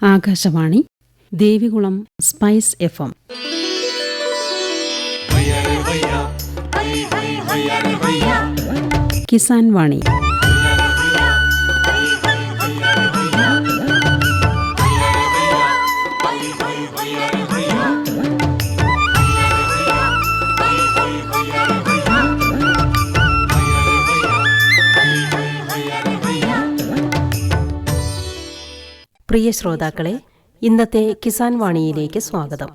Akashvani Devikulam spice FM. Kisan വാണി. പ്രിയ ശ്രോതാക്കളെ, ഇന്നത്തെ കിസാൻ വാണിയിലേക്ക് സ്വാഗതം.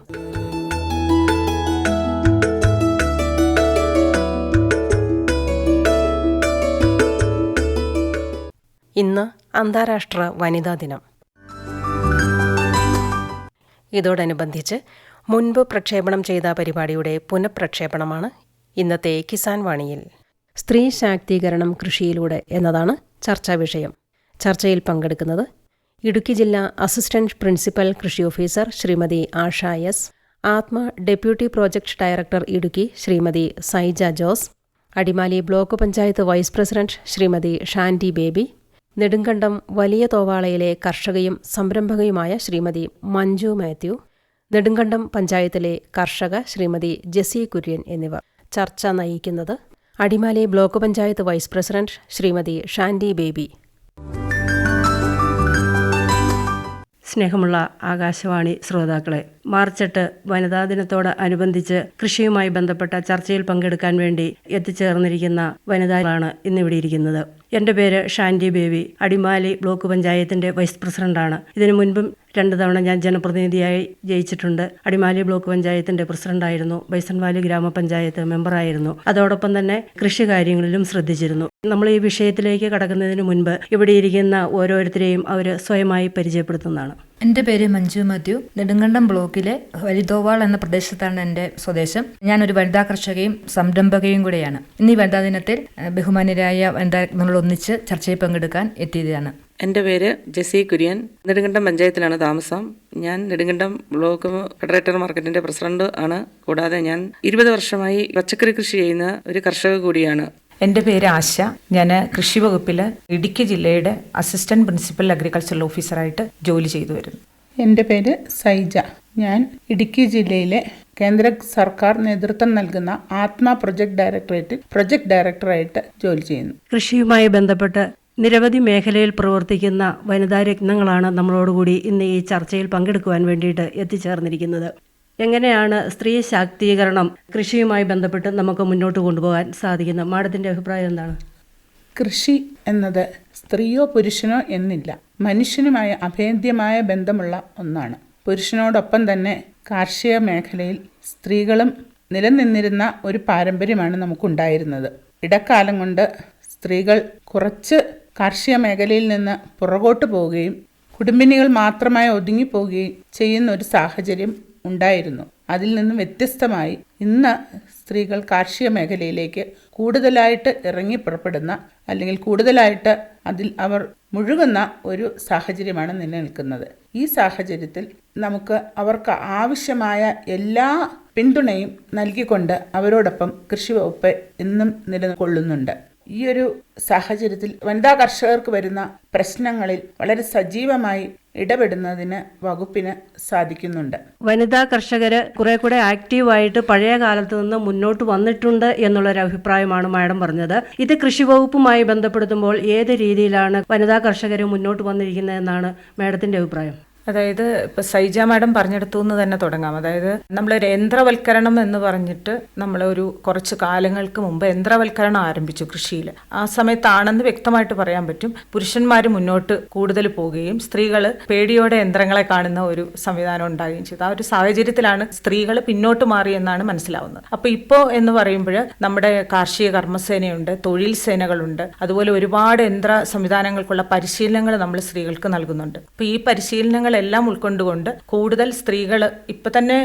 ഇന്ന് അന്താരാഷ്ട്ര വനിതാ ദിനം. ഇതോടനുബന്ധിച്ച് മുൻപ് പ്രക്ഷേപണം ചെയ്ത പരിപാടിയുടെ പുനഃപ്രക്ഷേപണമാണ് ഇന്നത്തെ കിസാൻ വാണിയിൽ. സ്ത്രീ ശാക്തീകരണം കൃഷിയിലൂടെ എന്നതാണ് ചർച്ചാ വിഷയം. ചർച്ചയിൽ പങ്കെടുക്കുന്നത് ഇടുക്കി ജില്ലാ അസിസ്റ്റന്റ് പ്രിൻസിപ്പൽ കൃഷി officer Shrimati Asha S, Atma deputy project director Idukki Shrimati Saija Jose, Adimali block panchayat vice president Shrimati Shandy Baby, Nedumkandam വലിയ തോവാളയിലെ കർഷകയും സംരംഭകയുമായ ശ്രീമതി മഞ്ജു മാത്യു, നെടുങ്കണ്ടം പഞ്ചായത്തിലെ കർഷക ശ്രീമതി ജെസി കുര്യൻ എന്നിവർ. ചർച്ച നയിക്കുന്നത് Adimali block panchayat vice president Shrimati Shandy Baby. സ്നേഹമുള്ള ആകാശവാണി ശ്രോതാക്കളെ, മാർച്ച് 8 വനിതാ ദിനത്തോട് അനുബന്ധിച്ച് കൃഷിയുമായി ബന്ധപ്പെട്ട ചർച്ചയിൽ പങ്കെടുക്കാൻ വേണ്ടി എത്തിച്ചേർന്നിരിക്കുന്ന വനിതകളാണ് ഇന്നിവിടെ ഇരിക്കുന്നത്. എൻ്റെ പേര് ഷാൻഡി ബേബി, അടിമാലി ബ്ലോക്ക് പഞ്ചായത്തിൻ്റെ വൈസ് പ്രസിഡന്റാണ്. ഇതിനു മുൻപും 2 തവണ ഞാൻ ജനപ്രതിനിധിയായി ജയിച്ചിട്ടുണ്ട്. അടിമാലി ബ്ലോക്ക് പഞ്ചായത്തിൻ്റെ പ്രസിഡന്റായിരുന്നു, ബൈസൺവാലി ഗ്രാമപഞ്ചായത്ത് മെമ്പറായിരുന്നു. അതോടൊപ്പം തന്നെ കൃഷി കാര്യങ്ങളിലും ശ്രദ്ധിച്ചിരുന്നു. നമ്മൾ ഈ വിഷയത്തിലേക്ക് കടക്കുന്നതിന് മുൻപ് ഇവിടെ ഇരിക്കുന്ന ഓരോരുത്തരെയും അവർ സ്വയമായി പരിചയപ്പെടുത്തുന്നതാണ്. എൻ്റെ പേര് മഞ്ജു മാത്യു. നെടുങ്കണ്ടം ബ്ലോക്കിലെ വലിതോവാൾ എന്ന പ്രദേശത്താണ് എൻ്റെ സ്വദേശം. ഞാനൊരു വനിതാ കർഷകയും സംരംഭകയും കൂടെയാണ്. ഇന്ന് ഈ വനിതാ ദിനത്തിൽ ബഹുമാന്യരായ വനിതാക്കളൊന്നിച്ച് ചർച്ചയിൽ പങ്കെടുക്കാൻ എത്തിയതാണ്. എൻ്റെ പേര് ജെസി കുര്യൻ. നെടുങ്കണ്ടം പഞ്ചായത്തിലാണ് താമസം. ഞാൻ നെടുങ്കണ്ടം ബ്ലോക്ക് ഫെഡറേറ്റർ മാർക്കറ്റിന്റെ പ്രസിഡന്റ് ആണ്. കൂടാതെ ഞാൻ 20 വർഷമായി പച്ചക്കറി കൃഷി ചെയ്യുന്ന ഒരു കർഷക കൂടിയാണ്. എൻ്റെ പേര് ആശ. ഞാൻ കൃഷി വകുപ്പിൽ ഇടുക്കി ജില്ലയുടെ അസിസ്റ്റന്റ് പ്രിൻസിപ്പൽ അഗ്രികൾച്ചറൽ ഓഫീസറായിട്ട് ജോലി ചെയ്തു വരുന്നു. എൻ്റെ പേര് സൈജ. ഞാൻ ഇടുക്കി ജില്ലയിലെ കേന്ദ്ര സർക്കാർ നേതൃത്വം നൽകുന്ന ആത്മ പ്രൊജക്ട് ഡയറക്ടറേറ്റിൽ പ്രൊജക്ട് ഡയറക്ടറായിട്ട് ജോലി ചെയ്യുന്നു. കൃഷിയുമായി ബന്ധപ്പെട്ട് നിരവധി മേഖലയിൽ പ്രവർത്തിക്കുന്ന വനിതാ രത്നങ്ങളാണ് നമ്മളോടുകൂടി ഇന്ന് ഈ ചർച്ചയിൽ പങ്കെടുക്കുവാൻ വേണ്ടിയിട്ട് എത്തിച്ചേർന്നിരിക്കുന്നത്. എങ്ങനെയാണ് സ്ത്രീ ശാക്തീകരണം കൃഷിയുമായി ബന്ധപ്പെട്ട് നമുക്ക് മുന്നോട്ട് കൊണ്ടുപോകാൻ സാധിക്കുന്നത്? മാഡത്തിൻ്റെ അഭിപ്രായം എന്താണ്? കൃഷി എന്നത് സ്ത്രീയോ പുരുഷനോ എന്നില്ല, മനുഷ്യനുമായ അഭേദ്യമായ ബന്ധമുള്ള ഒന്നാണ്. പുരുഷനോടൊപ്പം തന്നെ കാർഷിക മേഖലയിൽ സ്ത്രീകളും നിലനിന്നിരുന്ന ഒരു പാരമ്പര്യമാണ് നമുക്കുണ്ടായിരുന്നത്. ഇടക്കാലം കൊണ്ട് സ്ത്രീകൾ കുറച്ച് കാർഷിക മേഖലയിൽ നിന്ന് പുറകോട്ട് പോവുകയും കുടുംബിനികൾ മാത്രമായി ഒതുങ്ങിപ്പോവുകയും ചെയ്യുന്ന ഒരു സാഹചര്യം ഉണ്ടായിരുന്നു. അതിൽ നിന്നും വ്യത്യസ്തമായി ഇന്ന് സ്ത്രീകൾ കാർഷിക മേഖലയിലേക്ക് കൂടുതലായിട്ട് ഇറങ്ങി പുറപ്പെടുന്ന, അല്ലെങ്കിൽ കൂടുതലായിട്ട് അതിൽ അവർ മുഴുകുന്ന ഒരു സാഹചര്യമാണ് നിലനിൽക്കുന്നത്. ഈ സാഹചര്യത്തിൽ നമുക്ക് അവർക്ക് ആവശ്യമായ എല്ലാ പിന്തുണയും നൽകിക്കൊണ്ട് അവരോടൊപ്പം കൃഷി വകുപ്പ് ഇന്നും നിലകൊള്ളുന്നുണ്ട്. ഈ ഒരു സാഹചര്യത്തിൽ വനിതാ കർഷകർക്ക് വരുന്ന പ്രശ്നങ്ങളിൽ വളരെ സജീവമായി ഇടപെടുന്നതിന് വകുപ്പിന് സാധിക്കുന്നുണ്ട്. വനിതാ കർഷകര് കുറെ കൂടെ ആക്റ്റീവായിട്ട് പഴയ കാലത്ത് നിന്ന് മുന്നോട്ട് വന്നിട്ടുണ്ട് എന്നുള്ളൊരു അഭിപ്രായമാണ് മാഡം പറഞ്ഞത്. ഇത് കൃഷി വകുപ്പുമായി ബന്ധപ്പെടുത്തുമ്പോൾ ഏത് രീതിയിലാണ് വനിതാ കർഷകർ മുന്നോട്ട് വന്നിരിക്കുന്നത് എന്നാണ് മാഡത്തിന്റെ അഭിപ്രായം? അതായത് ഇപ്പം സൈജ മാഡം പറഞ്ഞെടുത്തു എന്ന് തന്നെ തുടങ്ങാം. അതായത് നമ്മളൊരു യന്ത്രവൽക്കരണം എന്ന് പറഞ്ഞിട്ട് നമ്മളൊരു കുറച്ച് കാലങ്ങൾക്ക് മുമ്പ് യന്ത്രവൽക്കരണം ആരംഭിച്ചു കൃഷിയിൽ. ആ സമയത്താണെന്ന് വ്യക്തമായിട്ട് പറയാൻ പറ്റും. പുരുഷന്മാർ മുന്നോട്ട് കൂടുതൽ പോവുകയും സ്ത്രീകൾ പേടിയോടെ യന്ത്രങ്ങളെ കാണുന്ന ഒരു സംവിധാനം ഉണ്ടാകുകയും ചെയ്തു. ആ ഒരു സാഹചര്യത്തിലാണ് സ്ത്രീകൾ പിന്നോട്ട് മാറിയെന്നാണ് മനസ്സിലാവുന്നത്. അപ്പോൾ ഇപ്പോൾ എന്ന് പറയുമ്പോൾ നമ്മുടെ കാർഷിക കർമ്മസേനയുണ്ട്, തൊഴിൽ സേനകളുണ്ട്, അതുപോലെ ഒരുപാട് യന്ത്ര സംവിധാനങ്ങൾക്കുള്ള പരിശീലനങ്ങൾ നമ്മൾ സ്ത്രീകൾക്ക് നൽകുന്നുണ്ട്. അപ്പോൾ ഈ പരിശീലനങ്ങൾ എല്ലാം ഉൾക്കൊണ്ടുകൊണ്ട് കൂടുതൽ സ്ത്രീകൾ ഇപ്പം തന്നെ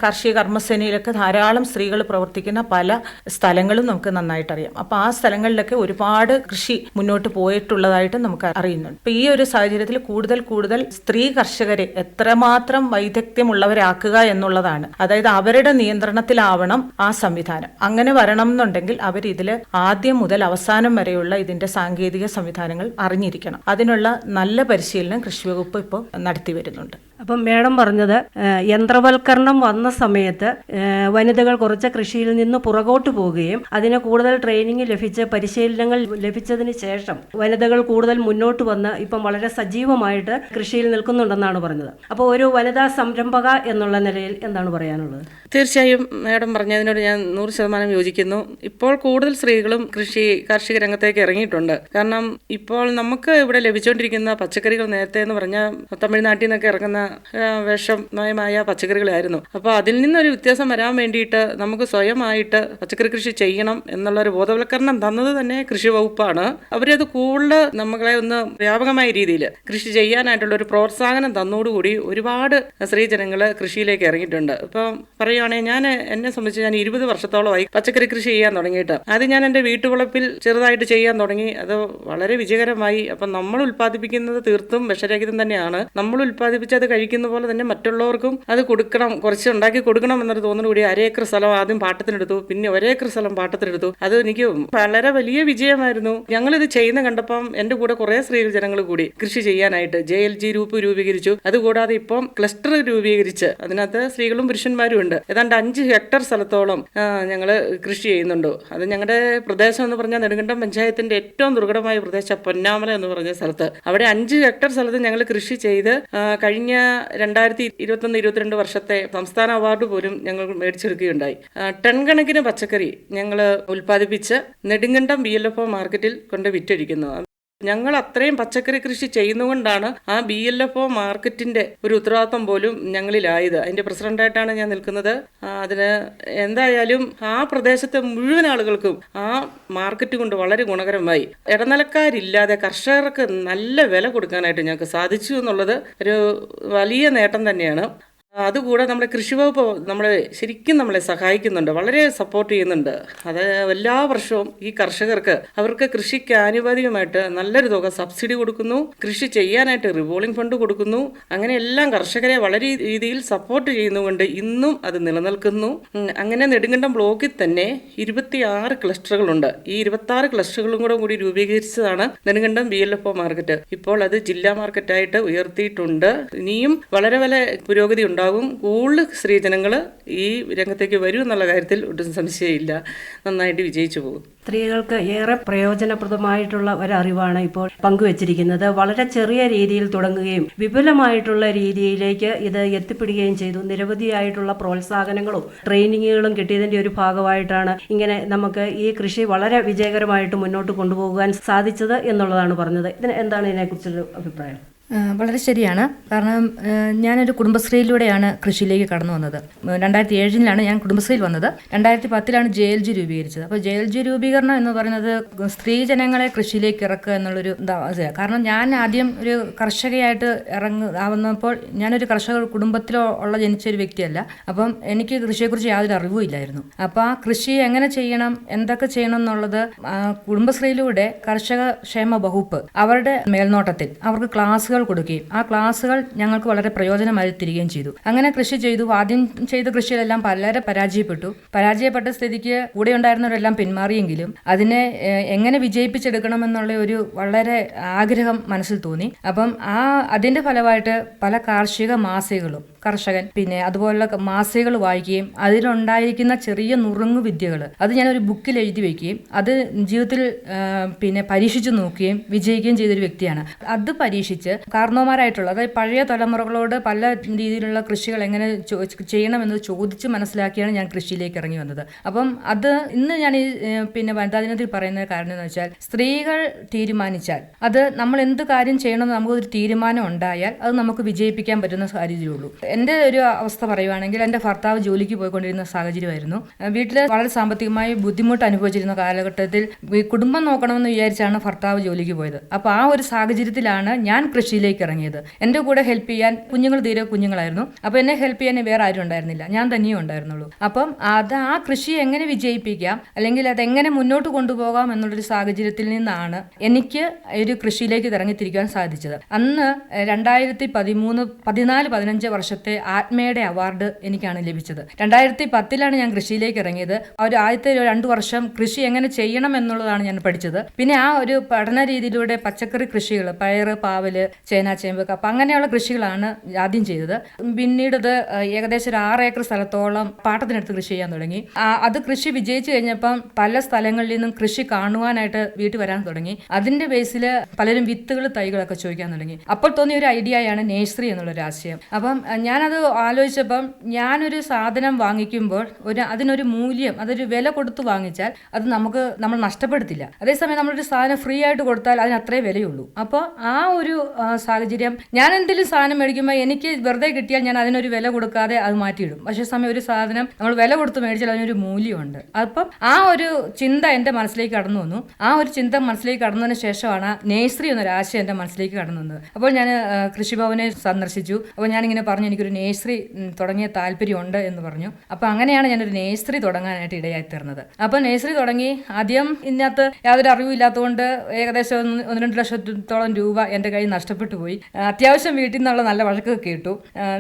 കാർഷിക കർമ്മസേനയിലൊക്കെ ധാരാളം സ്ത്രീകൾ പ്രവർത്തിക്കുന്ന പല സ്ഥലങ്ങളും നമുക്ക് നന്നായിട്ട് അറിയാം. അപ്പോൾ ആ സ്ഥലങ്ങളിലൊക്കെ ഒരുപാട് കൃഷി മുന്നോട്ട് പോയിട്ടുള്ളതായിട്ട് നമുക്ക് അറിയുന്നുണ്ട്. അപ്പോൾ ഈ ഒരു സാഹചര്യത്തിൽ കൂടുതൽ സ്ത്രീ കർഷകരെ എത്രമാത്രം വൈദഗ്ധ്യമുള്ളവരാക്കുക എന്നുള്ളതാണ്. അതായത് അവരുടെ നിയന്ത്രണത്തിലാവണം ആ സംവിധാനം. അങ്ങനെ വരണം എന്നുണ്ടെങ്കിൽ അവരിതിൽ ആദ്യം മുതൽ അവസാനം വരെയുള്ള ഇതിന്റെ സാങ്കേതിക സംവിധാനങ്ങൾ അറിഞ്ഞിരിക്കണം. അതിനുള്ള നല്ല പരിശീലനം കൃഷി വകുപ്പ് ഇപ്പോൾ നടത്തി വരുന്നുണ്ട്. അപ്പം മേഡം പറഞ്ഞത് യന്ത്രവൽക്കരണം വന്ന സമയത്ത് വനിതകൾ കുറച്ച് കൃഷിയിൽ നിന്ന് പുറകോട്ട് പോവുകയും അതിന് കൂടുതൽ ട്രെയിനിങ് ലഭിച്ച് പരിശീലനങ്ങൾ ലഭിച്ചതിന് ശേഷം വനിതകൾ കൂടുതൽ മുന്നോട്ട് വന്ന് ഇപ്പം വളരെ സജീവമായിട്ട് കൃഷിയിൽ നിൽക്കുന്നുണ്ടെന്നാണ് പറഞ്ഞത്. അപ്പോൾ ഒരു വനിതാ സംരംഭക എന്നുള്ള നിലയിൽ എന്താണ് പറയാനുള്ളത്? തീർച്ചയായും മാഡം പറഞ്ഞതിനോട് ഞാൻ 100% യോജിക്കുന്നു. ഇപ്പോൾ കൂടുതൽ സ്ത്രീകളും കാർഷിക രംഗത്തേക്ക് ഇറങ്ങിയിട്ടുണ്ട്. കാരണം ഇപ്പോൾ നമുക്ക് ഇവിടെ ലഭിച്ചുകൊണ്ടിരിക്കുന്ന പച്ചക്കറികൾ നേരത്തെ എന്ന് പറഞ്ഞാൽ തമിഴ്നാട്ടിൽ നിന്നൊക്കെ ഇറങ്ങുന്ന വിഷമയമായ പച്ചക്കറികളായിരുന്നു. അപ്പോൾ അതിൽ നിന്നൊരു വ്യത്യാസം വരാൻ വേണ്ടിയിട്ട് നമുക്ക് സ്വയമായിട്ട് പച്ചക്കറി കൃഷി ചെയ്യണം എന്നുള്ളൊരു ബോധവൽക്കരണം തന്നത് തന്നെ കൃഷി വകുപ്പാണ്. അവരത് കൂടുതൽ നമ്മളെ ഒന്ന് വ്യാപകമായ രീതിയിൽ കൃഷി ചെയ്യാനായിട്ടുള്ള ഒരു പ്രോത്സാഹനം തന്നോടുകൂടി ഒരുപാട് സ്ത്രീജനങ്ങൾ കൃഷിയിലേക്ക് ഇറങ്ങിയിട്ടുണ്ട്. ഇപ്പം പറയുകയാണെങ്കിൽ എന്നെ സംബന്ധിച്ച് ഞാൻ 20 വർഷത്തോളമായി പച്ചക്കറി കൃഷി ചെയ്യാൻ തുടങ്ങിയിട്ട് അത് ഞാൻ എൻ്റെ വീട്ടുവളപ്പിൽ ചെറുതായിട്ട് ചെയ്യാൻ തുടങ്ങി. അത് വളരെ വിജയകരമായി. അപ്പം നമ്മൾ ഉൽപ്പാദിപ്പിക്കുന്നത് തീർത്തും വിഷരഹിതം തന്നെയാണ്. നമ്മൾ ഉൽപ്പാദിപ്പിച്ചത് കഴിക്കുന്ന പോലെ തന്നെ മറ്റുള്ളവർക്കും അത് കൊടുക്കണം, കുറച്ച് ഉണ്ടാക്കി കൊടുക്കണം എന്നൊരു തോന്നലുകൂടി 1 ഏക്കർ സ്ഥലം ആദ്യം പാട്ടത്തിനെടുത്തു, പിന്നെ 1 ഏക്കർ സ്ഥലം പാട്ടത്തിനെടുത്തു. അത് എനിക്ക് വളരെ വലിയ വിജയമായിരുന്നു. ഞങ്ങളിത് ചെയ്യുന്ന കണ്ടപ്പം എൻ്റെ കൂടെ കുറേ സ്ത്രീ ജനങ്ങൾ കൂടി കൃഷി ചെയ്യാനായിട്ട് JLG ഗ്രൂപ്പ് രൂപീകരിച്ചു. അതുകൂടാതെ ഇപ്പം ക്ലസ്റ്റർ രൂപീകരിച്ച് അതിനകത്ത് സ്ത്രീകളും പുരുഷന്മാരും ഉണ്ട്. ഏതാണ്ട് 5 ഹെക്ടർ സ്ഥലത്തോളം ഞങ്ങൾ കൃഷി ചെയ്യുന്നുണ്ട്. അത് ഞങ്ങളുടെ പ്രദേശം എന്ന് പറഞ്ഞാൽ നെടുങ്കണ്ടം പഞ്ചായത്തിന്റെ ഏറ്റവും ദുർഘടമായ പ്രദേശം പൊന്നാമല എന്ന് പറഞ്ഞ സ്ഥലത്ത്. അവിടെ 5 ഹെക്ടർ സ്ഥലത്ത് ഞങ്ങൾ കൃഷി ചെയ്ത് കഴിഞ്ഞ 2021-22 വർഷത്തെ സംസ്ഥാന അവാർഡ് പോലും ഞങ്ങൾ മേടിച്ചെടുക്കുകയുണ്ടായി. ടൺ കണക്കിന് പച്ചക്കറി ഞങ്ങൾ ഉൽപ്പാദിപ്പിച്ച് നെടുങ്കണ്ടം BLFO മാർക്കറ്റിൽ കൊണ്ട് വിറ്റഴിക്കുന്നു. ഞങ്ങൾ അത്രയും പച്ചക്കറി കൃഷി ചെയ്യുന്നതുകൊണ്ടാണ് ആ BLFO മാർക്കറ്റിന്റെ ഒരു ഉത്തരവാദിത്വം പോലും ഞങ്ങളിലായത്. അതിന്റെ പ്രസിഡന്റായിട്ടാണ് ഞാൻ നിൽക്കുന്നത്. അതിന് എന്തായാലും ആ പ്രദേശത്തെ മുഴുവൻ ആളുകൾക്കും ആ മാർക്കറ്റ് കൊണ്ട് വളരെ ഗുണകരമായി. ഇടനിലക്കാരില്ലാതെ കർഷകർക്ക് നല്ല വില കൊടുക്കാനായിട്ട് ഞങ്ങൾക്ക് സാധിച്ചു എന്നുള്ളത് ഒരു വലിയ നേട്ടം തന്നെയാണ്. അതുകൂടെ നമ്മുടെ കൃഷി വകുപ്പ് നമ്മളെ സഹായിക്കുന്നുണ്ട്, വളരെ സപ്പോർട്ട് ചെയ്യുന്നുണ്ട്. അത് എല്ലാ വർഷവും ഈ കർഷകർക്ക് അവർക്ക് കൃഷിക്ക് ആനുപാതികമായിട്ട് നല്ലൊരു തുക സബ്സിഡി കൊടുക്കുന്നു, കൃഷി ചെയ്യാനായിട്ട് റിവോൾവിംഗ് ഫണ്ട് കൊടുക്കുന്നു. അങ്ങനെ എല്ലാം കർഷകരെ വളരെ രീതിയിൽ സപ്പോർട്ട് ചെയ്യുന്നതുകൊണ്ട് ഇന്നും അത് നിലനിൽക്കുന്നു. അങ്ങനെ നെടുങ്കണ്ടം ബ്ലോക്കിൽ തന്നെ 26 ക്ലസ്റ്ററുകളുണ്ട്. ഈ 26 ക്ലസ്റ്ററുകളും കൂടി രൂപീകരിച്ചതാണ് നെടുങ്കണ്ടം BLFO മാർക്കറ്റ്. ഇപ്പോൾ അത് ജില്ലാ മാർക്കറ്റായിട്ട് ഉയർത്തിയിട്ടുണ്ട്. ഇനിയും വളരെ പുരോഗതി ഉണ്ടാകും. കൂടുതൽ സ്ത്രീജനങ്ങൾ ഈ രംഗത്തേക്ക് വരും എന്നുള്ള കാര്യത്തിൽ ഒട്ടും സംശയമില്ല. നന്നായിട്ട് വിജയിച്ചു പോകും. സ്ത്രീകൾക്ക് ഏറെ പ്രയോജനപ്രദമായിട്ടുള്ള ഒരറിവാണ് ഇപ്പോൾ പങ്കുവച്ചിരിക്കുന്നത്. വളരെ ചെറിയ രീതിയിൽ തുടങ്ങുകയും വിപുലമായിട്ടുള്ള രീതിയിലേക്ക് ഇത് എത്തിപ്പെടുകയും ചെയ്തു. നിരവധിയായിട്ടുള്ള പ്രോത്സാഹനങ്ങളും ട്രെയിനിങ്ങുകളും കിട്ടിയതിൻ്റെ ഒരു ഭാഗമായിട്ടാണ് ഇങ്ങനെ നമുക്ക് ഈ കൃഷി വളരെ വിജയകരമായിട്ട് മുന്നോട്ട് കൊണ്ടുപോകാൻ സാധിച്ചത് എന്നുള്ളതാണ് പറഞ്ഞത്. ഇതിന് എന്താണ് ഇതിനെക്കുറിച്ചൊരു അഭിപ്രായം? വളരെ ശരിയാണ്. കാരണം ഞാനൊരു കുടുംബശ്രീയിലൂടെയാണ് കൃഷിയിലേക്ക് കടന്നു വന്നത്. 2007 ഞാൻ കുടുംബശ്രീയിൽ വന്നത്. 2010 JLG രൂപീകരിച്ചത്. അപ്പോൾ JLG രൂപീകരണം എന്ന് പറയുന്നത് സ്ത്രീജനങ്ങളെ കൃഷിയിലേക്ക് ഇറക്കുക എന്നുള്ളൊരു കാരണം ഞാൻ ആദ്യം ഒരു കർഷകയായിട്ട് ആവുന്നപ്പോൾ ഞാനൊരു കർഷക കുടുംബത്തിലോ ജനിച്ചൊരു വ്യക്തിയല്ല. അപ്പം എനിക്ക് കൃഷിയെക്കുറിച്ച് യാതൊരു അറിവും ഇല്ലായിരുന്നു. അപ്പോൾ ആ കൃഷി എങ്ങനെ ചെയ്യണം, എന്തൊക്കെ ചെയ്യണം എന്നുള്ളത് കുടുംബശ്രീയിലൂടെ കർഷക ക്ഷേമ വകുപ്പ് അവരുടെ മേൽനോട്ടത്തിൽ അവർക്ക് ക്ലാസ്സുകൾ കൊടുക്കുകയും ആ ക്ലാസ്സുകൾ ഞങ്ങൾക്ക് വളരെ പ്രയോജനമായി തീരുകയും ചെയ്തു. അങ്ങനെ കൃഷി ചെയ്തു. ആദ്യം ചെയ്ത കൃഷിയിലെല്ലാം പലരെ പരാജയപ്പെട്ട സ്ഥിതിക്ക് കൂടെ ഉണ്ടായിരുന്നവരെല്ലാം പിന്മാറിയെങ്കിലും അതിനെ എങ്ങനെ വിജയിപ്പിച്ചെടുക്കണമെന്നുള്ള ഒരു വളരെ ആഗ്രഹം മനസ്സിൽ തോന്നി. അപ്പം അതിന്റെ ഫലമായിട്ട് പല കാർഷിക മാസികകളും കർഷകൻ പിന്നെ അതുപോലുള്ള മാസികകൾ വായിക്കുകയും അതിലുണ്ടായിരിക്കുന്ന ചെറിയ നുറുങ്ങു വിദ്യകൾ അത് ഞാനൊരു ബുക്കിൽ എഴുതി വയ്ക്കുകയും അത് ജീവിതത്തിൽ പിന്നെ പരീക്ഷിച്ചു നോക്കുകയും വിജയിക്കുകയും ചെയ്തൊരു വ്യക്തിയാണ്. അത് പരീക്ഷിച്ച് കാരണവന്മാരായിട്ടുള്ള അതായത് പഴയ തലമുറകളോട് പല രീതിയിലുള്ള കൃഷികൾ എങ്ങനെ ചെയ്യണമെന്ന് ചോദിച്ച് മനസ്സിലാക്കിയാണ് ഞാൻ കൃഷിയിലേക്ക് ഇറങ്ങി വന്നത്. അപ്പം അത് ഇന്ന് ഞാൻ ഈ പിന്നെ വനിതാ ദിനത്തിൽ പറയുന്ന കാരണം എന്ന് വെച്ചാൽ സ്ത്രീകൾ തീരുമാനിച്ചാൽ അത് നമ്മൾ എന്ത് കാര്യം ചെയ്യണമെന്ന് നമുക്കൊരു തീരുമാനം ഉണ്ടായാൽ അത് നമുക്ക് വിജയിപ്പിക്കാൻ പറ്റുന്ന സാഹചര്യമുള്ളൂ. എൻ്റെ ഒരു അവസ്ഥ പറയുവാണെങ്കിൽ എൻ്റെ ഭർത്താവ് ജോലിക്ക് പോയിക്കൊണ്ടിരുന്ന സാഹചര്യമായിരുന്നു. വീട്ടിൽ വളരെ സാമ്പത്തികമായി ബുദ്ധിമുട്ട് അനുഭവിച്ചിരുന്ന കാലഘട്ടത്തിൽ കുടുംബം നോക്കണമെന്ന് വിചാരിച്ചാണ് ഭർത്താവ് ജോലിക്ക് പോയത്. അപ്പോൾ ആ ഒരു സാഹചര്യത്തിലാണ് ഞാൻ കൃഷിയിലേക്ക് ഇറങ്ങിയത്. എൻ്റെ കൂടെ ഹെൽപ്പ് ചെയ്യാൻ തീരെ കുഞ്ഞുങ്ങളായിരുന്നു. അപ്പോൾ എന്നെ ഹെൽപ്പ് ചെയ്യാൻ വേറെ ആരും ഉണ്ടായിരുന്നില്ല, ഞാൻ തന്നെയും ഉണ്ടായിരുന്നുള്ളൂ. അപ്പം ആ കൃഷി എങ്ങനെ വിജയിപ്പിക്കാം അല്ലെങ്കിൽ അതെങ്ങനെ മുന്നോട്ട് കൊണ്ടുപോകാം എന്നുള്ളൊരു സാഹചര്യത്തിൽ നിന്നാണ് എനിക്ക് ഒരു കൃഷിയിലേക്ക് ഇറങ്ങിത്തിരിക്കാൻ സാധിച്ചത്. അന്ന് 2014-15 വർഷത്തിൽ വർഷത്തെ ആത്മയുടെ അവാർഡ് എനിക്കാണ് ലഭിച്ചത്. 2010 ഞാൻ കൃഷിയിലേക്ക് ഇറങ്ങിയത്. ആദ്യത്തെ 2 വർഷം കൃഷി എങ്ങനെ ചെയ്യണം എന്നുള്ളതാണ് ഞാൻ പഠിച്ചത്. പിന്നെ ആ ഒരു പഠന രീതിയിലൂടെ പച്ചക്കറി കൃഷികൾ, പയറ്, പാവല്, ചേന, ചേമ്പ്, കപ്പ അങ്ങനെയുള്ള കൃഷികളാണ് ആദ്യം ചെയ്തത്. പിന്നീട് ഇത് ഏകദേശം ഒരു 6 ഏക്കർ സ്ഥലത്തോളം പാട്ടത്തിനെടുത്ത് കൃഷി ചെയ്യാൻ തുടങ്ങി. അത് കൃഷി വിജയിച്ചു കഴിഞ്ഞപ്പം പല സ്ഥലങ്ങളിൽ നിന്നും കൃഷി കാണുവാനായിട്ട് വീട്ടിൽ വരാൻ തുടങ്ങി. അതിന്റെ ബേസിൽ പലരും വിത്തുകൾ, തൈകളൊക്കെ ചോദിക്കാൻ തുടങ്ങി. അപ്പോൾ തോന്നിയ ഒരു ഐഡിയയാണ് നേഴ്സറി എന്നുള്ളൊരു ആശയം. അപ്പം ഞാനത് ആലോചിച്ചപ്പം ഞാനൊരു സാധനം വാങ്ങിക്കുമ്പോൾ അതിനൊരു മൂല്യം, അതൊരു വില കൊടുത്ത് വാങ്ങിച്ചാൽ അത് നമ്മൾ നഷ്ടപ്പെടുത്തില്ല. അതേസമയം നമ്മളൊരു സാധനം ഫ്രീ ആയിട്ട് കൊടുത്താൽ അതിന് അത്രേ വിലയുള്ളൂ. അപ്പോൾ ആ ഒരു സാഹചര്യം, ഞാൻ എന്തെങ്കിലും സാധനം മേടിക്കുമ്പോൾ എനിക്ക് വെറുതെ കിട്ടിയാൽ ഞാൻ അതിനൊരു വില കൊടുക്കാതെ അത് മാറ്റിയിടും. പക്ഷേ സമയം ഒരു സാധനം നമ്മൾ വില കൊടുത്ത് മേടിച്ചാൽ അതിനൊരു മൂല്യമുണ്ട്. അപ്പം ആ ഒരു ചിന്ത എൻ്റെ മനസ്സിലേക്ക് കടന്നു വന്നു. ആ ഒരു ചിന്ത മനസ്സിലേക്ക് കടന്നതിന് ശേഷമാണ് നേഴ്സറി എന്നൊരു ആശയം എൻ്റെ മനസ്സിലേക്ക് കടന്നു വന്നത്. അപ്പോൾ ഞാൻ കൃഷിഭവനെ സന്ദർശിച്ചു. അപ്പോൾ ഞാനിങ്ങനെ പറഞ്ഞു, എനിക്കൊരു നേഴ്സറി തുടങ്ങിയ താല്പര്യമുണ്ട് എന്ന് പറഞ്ഞു. അപ്പോൾ അങ്ങനെയാണ് ഞാനൊരു നേഴ്സറി തുടങ്ങാനായിട്ട് ഇടയായി തീർന്നത്. അപ്പോൾ നേഴ്സറി തുടങ്ങി. ആദ്യം ഇതിനകത്ത് യാതൊരു അറിവും ഇല്ലാത്തതുകൊണ്ട് ഏകദേശം 1-2 ലക്ഷത്തോളം രൂപ എൻ്റെ കയ്യിൽ നഷ്ടപ്പെട്ടു പോയി. അത്യാവശ്യം വീട്ടിൽ നിന്നുള്ള നല്ല വഴക്ക് കേട്ടു.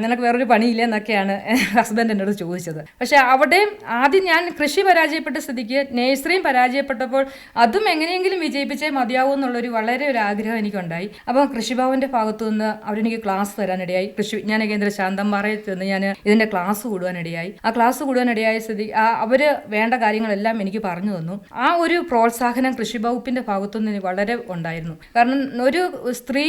നിനക്ക് വേറൊരു പണിയില്ല എന്നൊക്കെയാണ് ഹസ്ബൻഡ് എന്നോട് ചോദിച്ചത്. പക്ഷേ അവിടെയും ആദ്യം ഞാൻ കൃഷി പരാജയപ്പെട്ട സ്ഥിതിക്ക് നേഴ്സറിയും പരാജയപ്പെട്ടപ്പോൾ അതും എങ്ങനെയെങ്കിലും വിജയിപ്പിച്ചേ മതിയാവൂ എന്നുള്ളൊരു വളരെ ഒരു ആഗ്രഹം എനിക്കുണ്ടായി. അപ്പോൾ കൃഷിഭവൻ്റെ ഭാഗത്തു നിന്ന് അവരെനിക്ക് ക്ലാസ് തരാനിടയായി. കൃഷി വിജ്ഞാന കേന്ദ്ര ശാന്തമ്പാറയിൽ ചെന്ന് ഞാൻ ഇതിൻ്റെ ക്ലാസ് കൂടുവാനിടയായി. ആ ക്ലാസ് കൂടുവാനിടയായ സ്ഥിതി അവർ വേണ്ട കാര്യങ്ങളെല്ലാം എനിക്ക് പറഞ്ഞു തന്നു. ആ ഒരു പ്രോത്സാഹനം കൃഷി വകുപ്പിൻ്റെ ഭാഗത്തുനിന്ന് വളരെ ഉണ്ടായിരുന്നു. കാരണം ഒരു സ്ത്രീ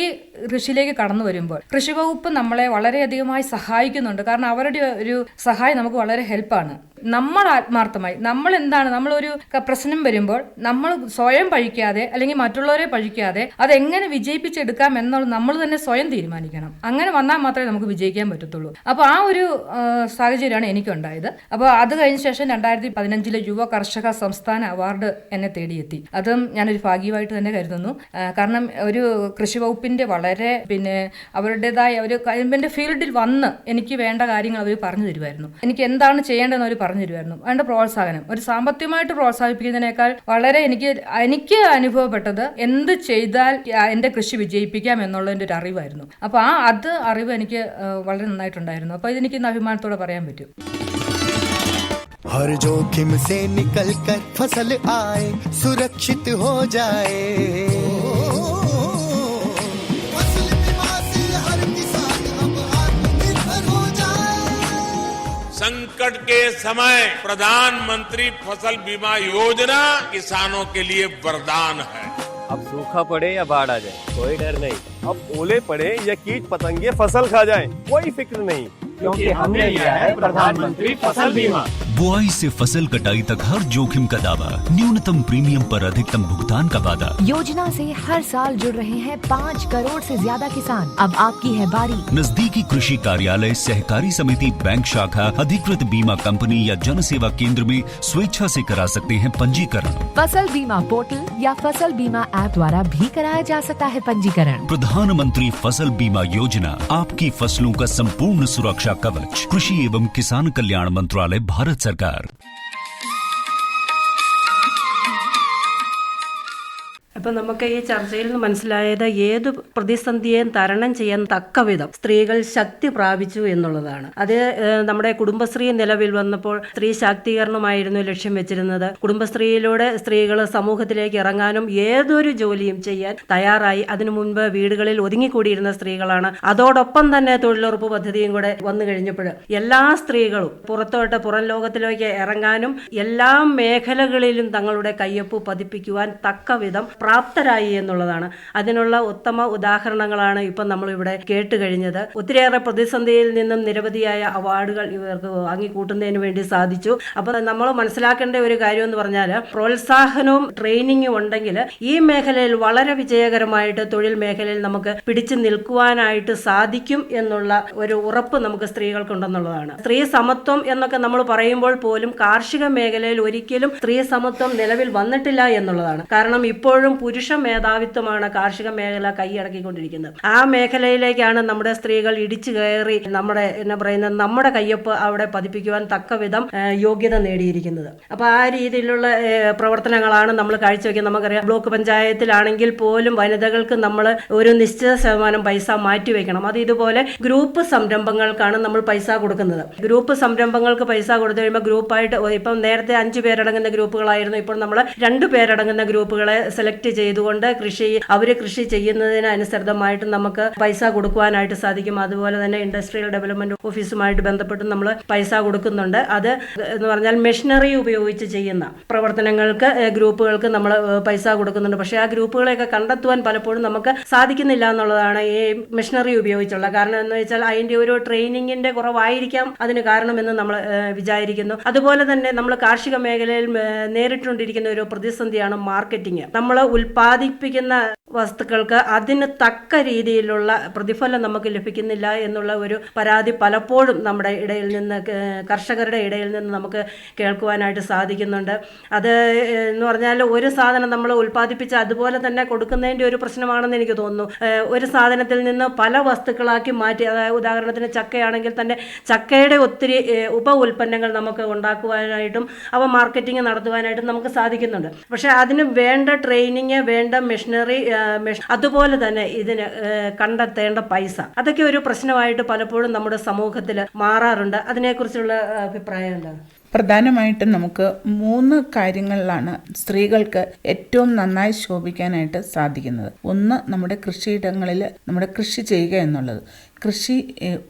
കൃഷിയിലേക്ക് കടന്നു വരുമ്പോൾ കൃഷി വകുപ്പ് നമ്മളെ വളരെയധികമായി സഹായിക്കുന്നുണ്ട്. കാരണം അവരുടെ ഒരു സഹായം നമുക്ക് വളരെ ഹെൽപ്പാണ്. നമ്മൾ ആത്മാർത്ഥമായി നമ്മളൊരു പ്രശ്നം വരുമ്പോൾ നമ്മൾ സ്വയം പഴിക്കാതെ അല്ലെങ്കിൽ മറ്റുള്ളവരെ പഴിക്കാതെ അതെങ്ങനെ വിജയിപ്പിച്ചെടുക്കാം എന്നുള്ളത് നമ്മൾ തന്നെ സ്വയം തീരുമാനിക്കണം. അങ്ങനെ വന്നാൽ മാത്രമേ നമുക്ക് വിജയിക്കാൻ പറ്റത്തുള്ളൂ. അപ്പോൾ ആ ഒരു സാഹചര്യമാണ് എനിക്കുണ്ടായത്. അപ്പോൾ അത് കഴിഞ്ഞ ശേഷം 2015 യുവ കർഷക സംസ്ഥാന അവാർഡ് എന്നെ തേടിയെത്തി. അതും ഞാനൊരു ഭാഗ്യമായിട്ട് തന്നെ കരുതുന്നു. കാരണം ഒരു കൃഷി വകുപ്പിൻ്റെ വളരെ അവരുടേതായ ഒരു എൻ്റെ ഫീൽഡിൽ വന്ന് എനിക്ക് വേണ്ട കാര്യങ്ങൾ അവർ പറഞ്ഞു തരുമായിരുന്നു. എനിക്ക് എന്താണ് ചെയ്യേണ്ടതെന്ന് അവർ പറഞ്ഞു തരുമായിരുന്നു. വേണ്ട പ്രോത്സാഹനം, ഒരു സാമ്പത്തികമായിട്ട് പ്രോത്സാഹിപ്പിക്കുന്നതിനേക്കാൾ വളരെ എനിക്ക് അനുഭവപ്പെട്ടത് എന്ത് ചെയ്താൽ എൻ്റെ കൃഷി വിജയിപ്പിക്കാം എന്നുള്ളതിൻ്റെ ഒരു അറിവായിരുന്നു. അപ്പോൾ അറിവ് എനിക്ക് വളരെ നന്നായിട്ടുണ്ടായിരുന്നു. അപ്പോൾ ഇതെനിക്ക് ഇന്ന് അഭിമാനത്തോടെ പറയാൻ പറ്റും. हर जोखिम से निकल कर फसल आए, सुरक्षित हो जाए, फसल बीमा से हर किसान अब आत्मनिर्भर हो जाए। संकट के समय प्रधानमंत्री फसल बीमा योजना किसानों के लिए वरदान है। अब सूखा पड़े या बाढ़ आ जाए कोई डर नहीं, अब ओले पड़े या कीट पतंगे फसल खा जाए कोई फिक्र नहीं, क्योंकि हमने लिया है प्रधानमंत्री फसल बीमा। बुआई से फसल कटाई तक हर जोखिम का दावा, न्यूनतम प्रीमियम पर अधिकतम भुगतान का वादा। योजना से हर साल जुड़ रहे हैं 5 करोड़ से ज्यादा किसान। अब आपकी है बारी। नजदीकी कृषि कार्यालय, सहकारी समिति, बैंक शाखा, अधिकृत बीमा कंपनी या जन सेवा केंद्र में स्वेच्छा से करा सकते हैं पंजीकरण। फसल बीमा पोर्टल या फसल बीमा ऐप द्वारा भी कराया जा सकता है पंजीकरण। प्रधानमंत्री फसल बीमा योजना, आपकी फसलों का संपूर्ण सुरक्षा कवच। कृषि एवं किसान कल्याण मंत्रालय, भारत सरकार। അപ്പം നമുക്ക് ഈ ചർച്ചയിൽ നിന്ന് മനസ്സിലായത് ഏത് പ്രതിസന്ധിയെയും തരണം ചെയ്യാൻ തക്കവിധം സ്ത്രീകൾ ശക്തി പ്രാപിച്ചു എന്നുള്ളതാണ്. അത് നമ്മുടെ കുടുംബശ്രീ നിലവിൽ വന്നപ്പോൾ സ്ത്രീ ശാക്തീകരണമായിരുന്നു ലക്ഷ്യം വെച്ചിരുന്നത്. കുടുംബശ്രീയിലൂടെ സ്ത്രീകൾ സമൂഹത്തിലേക്ക് ഇറങ്ങാനും ഏതൊരു ജോലിയും ചെയ്യാൻ തയ്യാറായി. അതിനു മുൻപ് വീടുകളിൽ ഒതുങ്ങിക്കൂടിയിരുന്ന സ്ത്രീകളാണ്. അതോടൊപ്പം തന്നെ തൊഴിലുറപ്പ് പദ്ധതിയും കൂടെ വന്നു കഴിഞ്ഞപ്പോൾ എല്ലാ സ്ത്രീകളും പുറം ലോകത്തിലേക്ക് ഇറങ്ങാനും എല്ലാ മേഖലകളിലും തങ്ങളുടെ കയ്യൊപ്പ് പതിപ്പിക്കുവാൻ തക്കവിധം പ്രാപ്തരായി എന്നുള്ളതാണ്. അതിനുള്ള ഉത്തമ ഉദാഹരണങ്ങളാണ് ഇപ്പം നമ്മളിവിടെ കേട്ട് കഴിഞ്ഞത്. ഒത്തിരിയേറെ പ്രതിസന്ധിയിൽ നിന്നും നിരവധിയായ അവാർഡുകൾ ഇവർക്ക് വാങ്ങിക്കൂട്ടുന്നതിന് വേണ്ടി സാധിച്ചു. അപ്പോൾ നമ്മൾ മനസ്സിലാക്കേണ്ട ഒരു കാര്യം എന്ന് പറഞ്ഞാൽ പ്രോത്സാഹനവും ട്രെയിനിങ്ങും ഉണ്ടെങ്കിൽ ഈ മേഖലയിൽ വളരെ വിജയകരമായിട്ട് തൊഴിൽ മേഖലയിൽ നമുക്ക് പിടിച്ചു നിൽക്കുവാനായിട്ട് സാധിക്കും എന്നുള്ള ഒരു ഉറപ്പ് നമുക്ക് സ്ത്രീകൾക്കുണ്ടെന്നുള്ളതാണ്. സ്ത്രീ സമത്വം എന്നൊക്കെ നമ്മൾ പറയുമ്പോൾ പോലും കാർഷിക മേഖലയിൽ ഒരിക്കലും സ്ത്രീ സമത്വം നിലവിൽ വന്നിട്ടില്ല എന്നുള്ളതാണ്. കാരണം ഇപ്പോഴും പുരുഷ മേധാവിത്വമാണ് കാർഷിക മേഖല കൈയടക്കിക്കൊണ്ടിരിക്കുന്നത്. ആ മേഖലയിലേക്കാണ് നമ്മുടെ സ്ത്രീകൾ ഇടിച്ചു കയറി നമ്മുടെ കയ്യൊപ്പ് അവിടെ പതിപ്പിക്കുവാൻ തക്കവിധം യോഗ്യത നേടിയിരിക്കുന്നത്. അപ്പോൾ ആ രീതിയിലുള്ള പ്രവർത്തനങ്ങളാണ് നമ്മൾ കാഴ്ചവെക്കുന്നത്. നമുക്കറിയാം, ബ്ലോക്ക് പഞ്ചായത്തിലാണെങ്കിൽ പോലും വനിതകൾക്ക് നമ്മൾ ഒരു നിശ്ചിത ശതമാനം പൈസ മാറ്റിവെക്കണം. അത് ഇതുപോലെ ഗ്രൂപ്പ് സംരംഭങ്ങൾക്കാണ് നമ്മൾ പൈസ കൊടുക്കുന്നത്. ഗ്രൂപ്പ് സംരംഭങ്ങൾക്ക് പൈസ കൊടുത്തു കഴിയുമ്പോൾ ഗ്രൂപ്പായിട്ട് ഇപ്പം നേരത്തെ 5 പേരടങ്ങുന്ന ഗ്രൂപ്പുകളായിരുന്നു. ഇപ്പോൾ നമ്മൾ 2 പേരടങ്ങുന്ന ഗ്രൂപ്പുകളെ സെലക്ട് ചെയ്തുകൊണ്ട് അവർ കൃഷി ചെയ്യുന്നതിന് അനുസൃതമായിട്ട് നമുക്ക് പൈസ കൊടുക്കുവാനായിട്ട് സാധിക്കും. അതുപോലെ തന്നെ ഇൻഡസ്ട്രിയൽ ഡെവലപ്മെന്റ് ഓഫീസുമായിട്ട് ബന്ധപ്പെട്ട് നമ്മൾ പൈസ കൊടുക്കുന്നുണ്ട്. അത് എന്ന് പറഞ്ഞാൽ മെഷീനറി ഉപയോഗിച്ച് ചെയ്യുന്ന പ്രവർത്തനങ്ങൾക്ക് ഗ്രൂപ്പുകൾക്ക് നമ്മൾ പൈസ കൊടുക്കുന്നുണ്ട്. പക്ഷേ ആ ഗ്രൂപ്പുകളെയൊക്കെ കണ്ടെത്തുവാൻ പലപ്പോഴും നമുക്ക് സാധിക്കുന്നില്ല എന്നുള്ളതാണ് ഈ മെഷീനറി ഉപയോഗിച്ചുള്ള കാരണം. എന്ന് വെച്ചാൽ അതിൻ്റെ ഒരു ട്രെയിനിങ്ങിന്റെ കുറവായിരിക്കാം അതിന് കാരണമെന്ന് നമ്മൾ വിചാരിക്കുന്നു. അതുപോലെ തന്നെ നമ്മൾ കാർഷിക മേഖലയിൽ നേരിട്ടുകൊണ്ടിരിക്കുന്ന ഒരു പ്രതിസന്ധിയാണ് മാർക്കറ്റിംഗ്. നമ്മൾ ഉൽപ്പാദിപ്പിക്കുന്ന വസ്തുക്കൾക്ക് അതിന് തക്ക രീതിയിലുള്ള പ്രതിഫലം നമുക്ക് ലഭിക്കുന്നില്ല എന്നുള്ള ഒരു പരാതി പലപ്പോഴും നമ്മുടെ ഇടയിൽ നിന്ന്, കർഷകരുടെ ഇടയിൽ നിന്ന് നമുക്ക് കേൾക്കുവാനായിട്ട് സാധിക്കുന്നുണ്ട്. അത് എന്ന് പറഞ്ഞാൽ ഒരു സാധനം നമ്മൾ ഉൽപ്പാദിപ്പിച്ച് അതുപോലെ തന്നെ കൊടുക്കുന്നതിൻ്റെ ഒരു പ്രശ്നമാണെന്ന് എനിക്ക് തോന്നുന്നു. ഒരു സാധനത്തിൽ നിന്ന് പല വസ്തുക്കളാക്കി മാറ്റി, അതായത് ഉദാഹരണത്തിന് ചക്കയാണെങ്കിൽ തന്നെ ചക്കയുടെ ഒത്തിരി ഉപ ഉൽപ്പന്നങ്ങൾ നമുക്ക് ഉണ്ടാക്കുവാനായിട്ടും അവ മാർക്കറ്റിംഗ് നടത്തുവാനായിട്ടും നമുക്ക് സാധിക്കുന്നുണ്ട്. പക്ഷേ അതിന് വേണ്ട ട്രെയിനിങ്, വേണ്ട മെഷീനറി, അതുപോലെ തന്നെ ഇതിന് കണ്ടെത്തേണ്ട പൈസ, അതൊക്കെ ഒരു പ്രശ്നമായിട്ട് പലപ്പോഴും നമ്മുടെ സമൂഹത്തിൽ മാറാറുണ്ട്. അതിനെക്കുറിച്ചുള്ള അഭിപ്രായം എന്താണ്? പ്രധാനമായിട്ടും നമുക്ക് 3 കാര്യങ്ങളിലാണ് സ്ത്രീകൾക്ക് ഏറ്റവും നന്നായി ശോഭിക്കാനായിട്ട് സാധിക്കുന്നത്. ഒന്ന്, നമ്മുടെ കൃഷിയിടങ്ങളിൽ നമ്മുടെ കൃഷി ചെയ്യുക എന്നുള്ളത്.